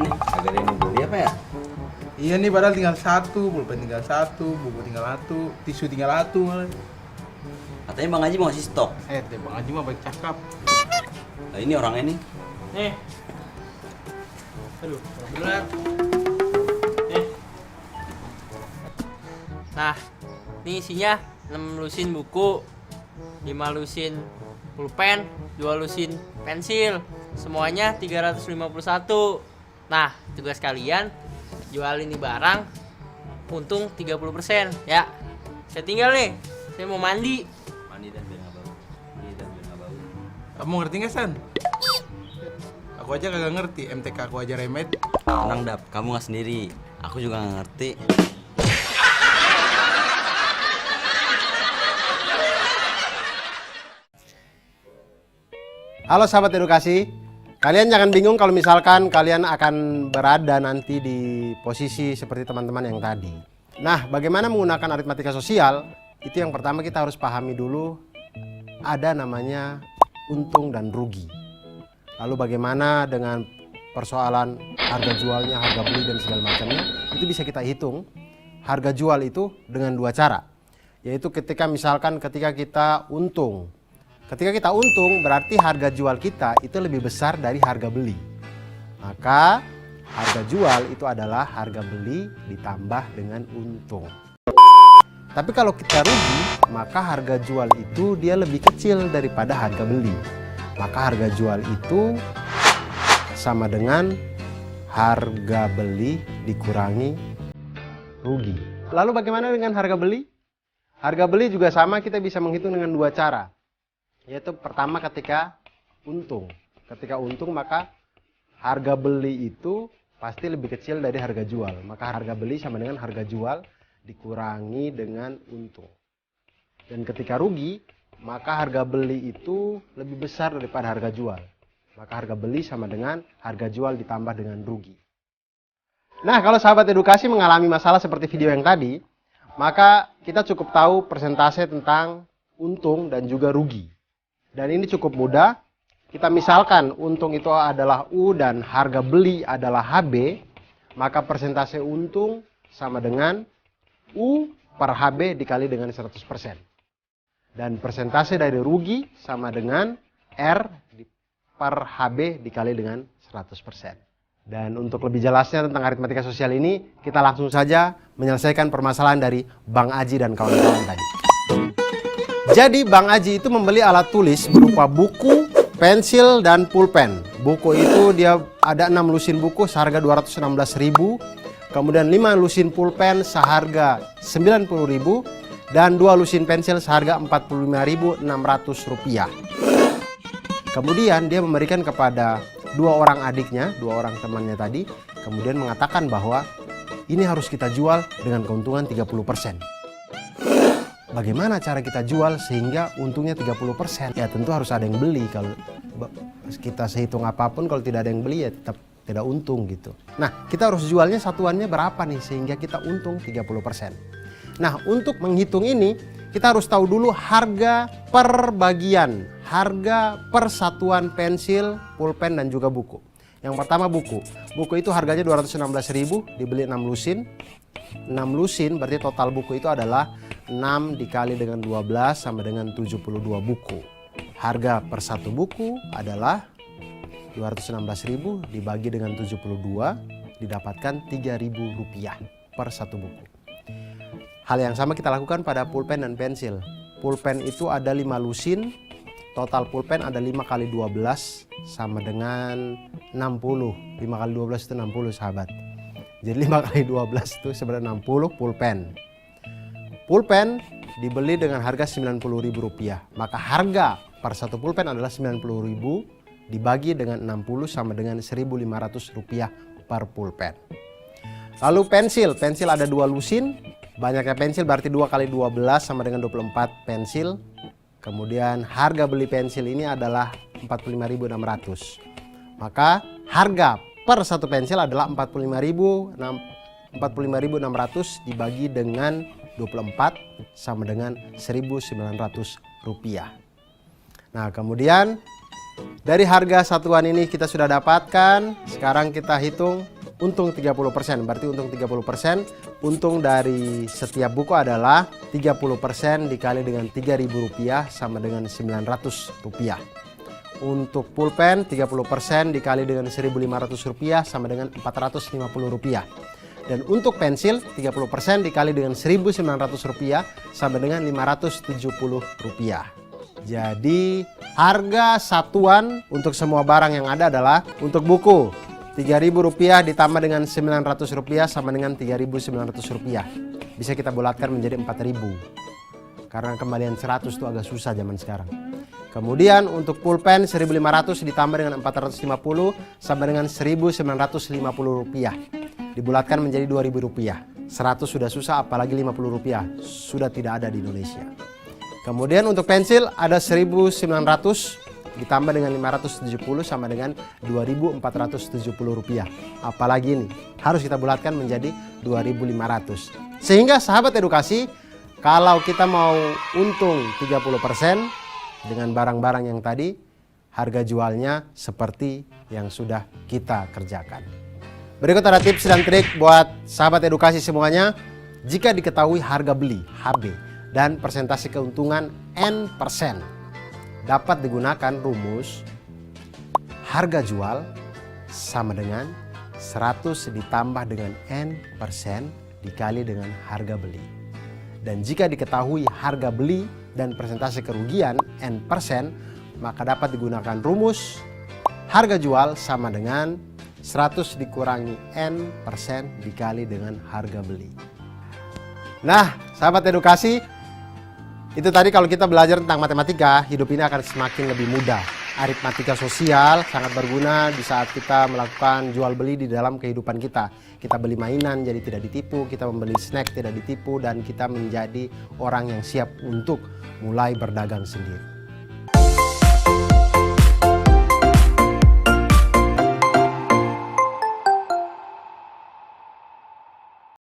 nih? Kagak ada yang mau beli apa ya? Iya nih, padahal tinggal satu, pulpen tinggal satu, buku tinggal satu, tisu tinggal satu malah. Katanya Bang Haji mau ngasih stok. Bang Haji mah baik cakap. Nah ini orangnya nih. Nih. Aduh, berat. Nih. Nah, ini isinya 6 lusin buku, 5 lusin pulpen, 2 lusin pensil. Semuanya 351. Nah, tugas kalian jual ini barang untung 30% ya. Saya tinggal nih. Saya mau mandi. Mandi dan biar nggak bau. Mandi dan biar nggak bau. Kamu ngerti nggak, San? Aku aja kagak ngerti, MTK aku aja remet. Tenang Dap, kamu nggak sendiri. Aku juga nggak ngerti. Halo sahabat edukasi, kalian jangan bingung kalau misalkan kalian akan berada nanti di posisi seperti teman-teman yang tadi. Nah, bagaimana menggunakan aritmatika sosial? Itu yang pertama kita harus pahami dulu, ada namanya untung dan rugi. Lalu bagaimana dengan persoalan harga jualnya, harga beli dan segala macamnya, itu bisa kita hitung harga jual itu dengan dua cara. Yaitu ketika kita untung. Ketika kita untung berarti harga jual kita itu lebih besar dari harga beli. Maka harga jual itu adalah harga beli ditambah dengan untung. Tapi kalau kita rugi, maka harga jual itu dia lebih kecil daripada harga beli. Maka harga jual itu sama dengan harga beli dikurangi rugi. Lalu bagaimana dengan harga beli? Harga beli juga sama, kita bisa menghitung dengan dua cara. Yaitu pertama ketika untung. Ketika untung maka harga beli itu pasti lebih kecil dari harga jual. Maka harga beli sama dengan harga jual dikurangi dengan untung. Dan ketika rugi, maka harga beli itu lebih besar daripada harga jual. Maka harga beli sama dengan harga jual ditambah dengan rugi. Nah, kalau sahabat edukasi mengalami masalah seperti video yang tadi, maka kita cukup tahu persentase tentang untung dan juga rugi. Dan ini cukup mudah. Kita misalkan untung itu adalah U dan harga beli adalah HB, maka persentase untung sama dengan U per HB dikali dengan 100%. Dan persentase dari rugi sama dengan R per HB dikali dengan 100%. Dan untuk lebih jelasnya tentang aritmatika sosial ini, kita langsung saja menyelesaikan permasalahan dari Bang Aji dan kawan-kawan tadi. Jadi Bang Aji itu membeli alat tulis berupa buku, pensil, dan pulpen. Buku itu dia ada 6 lusin buku seharga 216.000, kemudian 5 lusin pulpen seharga 90.000, dan 2 lusin pensil seharga 45.600 rupiah. Kemudian dia memberikan kepada 2 orang adiknya, 2 orang temannya tadi, kemudian mengatakan bahwa ini harus kita jual dengan keuntungan 30%. Bagaimana cara kita jual sehingga untungnya 30%? Ya tentu harus ada yang beli. Kalau kita sehitung apapun, kalau tidak ada yang beli ya tetap tidak untung gitu. Nah, kita harus jualnya satuannya berapa nih sehingga kita untung 30%. Nah, untuk menghitung ini kita harus tahu dulu harga per bagian, harga per satuan pensil, pulpen, dan juga buku. Yang pertama buku. Buku itu harganya 216.000, dibeli 6 lusin. 6 lusin berarti total buku itu adalah 6 dikali dengan 12 sama dengan 72 buku. Harga per satu buku adalah 216.000 dibagi dengan 72 didapatkan 3.000 rupiah per satu buku. Hal yang sama kita lakukan pada pulpen dan pensil. Pulpen itu ada 5 lusin, total pulpen ada 5 kali 12 sama dengan 60. 5 kali 12 itu 60 sahabat. Jadi 5 kali 12 itu sebenarnya 60 pulpen. Pulpen dibeli dengan harga Rp90.000. Maka harga per satu pulpen adalah Rp90.000 dibagi dengan 60 sama dengan Rp1.500 per pulpen. Lalu pensil. Pensil ada 2 lusin. Banyaknya pensil berarti 2 kali 12 sama dengan 24 pensil. Kemudian harga beli pensil ini adalah Rp45.600. Maka harga per satu pensil adalah Rp45.600 dibagi dengan 24 sama dengan Rp1.900. Nah, kemudian Dari harga satuan ini kita sudah dapatkan. Sekarang kita hitung untung 30%. Berarti untung 30%. Untung dari setiap buku adalah 30% dikali dengan Rp3.000 sama dengan Rp900. Untuk pulpen 30% dikali dengan Rp1.500 sama dengan Rp450. Dan untuk pensil 30% dikali dengan Rp1.900 sama dengan Rp570. Jadi harga satuan untuk semua barang yang ada adalah untuk buku Rp3.000 ditambah dengan Rp900 sama dengan Rp3.900. Bisa kita bulatkan menjadi Rp4.000. Karena kembalian 100 itu agak susah zaman sekarang. Kemudian untuk pulpen Rp1.500 ditambah dengan Rp450 sama dengan Rp1.950. Dibulatkan menjadi Rp2.000. 100 sudah susah, apalagi Rp50 sudah tidak ada di Indonesia. Kemudian untuk pensil ada Rp1.900 ditambah dengan Rp570 sama dengan Rp2.470. Apalagi ini harus kita bulatkan menjadi Rp2.500. Sehingga sahabat edukasi, kalau kita mau untung 30% dengan barang-barang yang tadi, harga jualnya seperti yang sudah kita kerjakan. Berikut ada tips dan trik buat sahabat edukasi semuanya. Jika diketahui harga beli HB dan persentase keuntungan N%, dapat digunakan rumus harga jual sama dengan 100 ditambah dengan N% dikali dengan harga beli. Dan jika diketahui harga beli dan persentase kerugian N%, maka dapat digunakan rumus harga jual sama dengan 100 dikurangi N% dikali dengan harga beli. Nah, sahabat edukasi, itu tadi kalau kita belajar tentang matematika, hidup ini akan semakin lebih mudah. Aritmatika sosial sangat berguna di saat kita melakukan jual beli di dalam kehidupan kita. Kita beli mainan jadi tidak ditipu, kita membeli snack tidak ditipu, dan kita menjadi orang yang siap untuk mulai berdagang sendiri.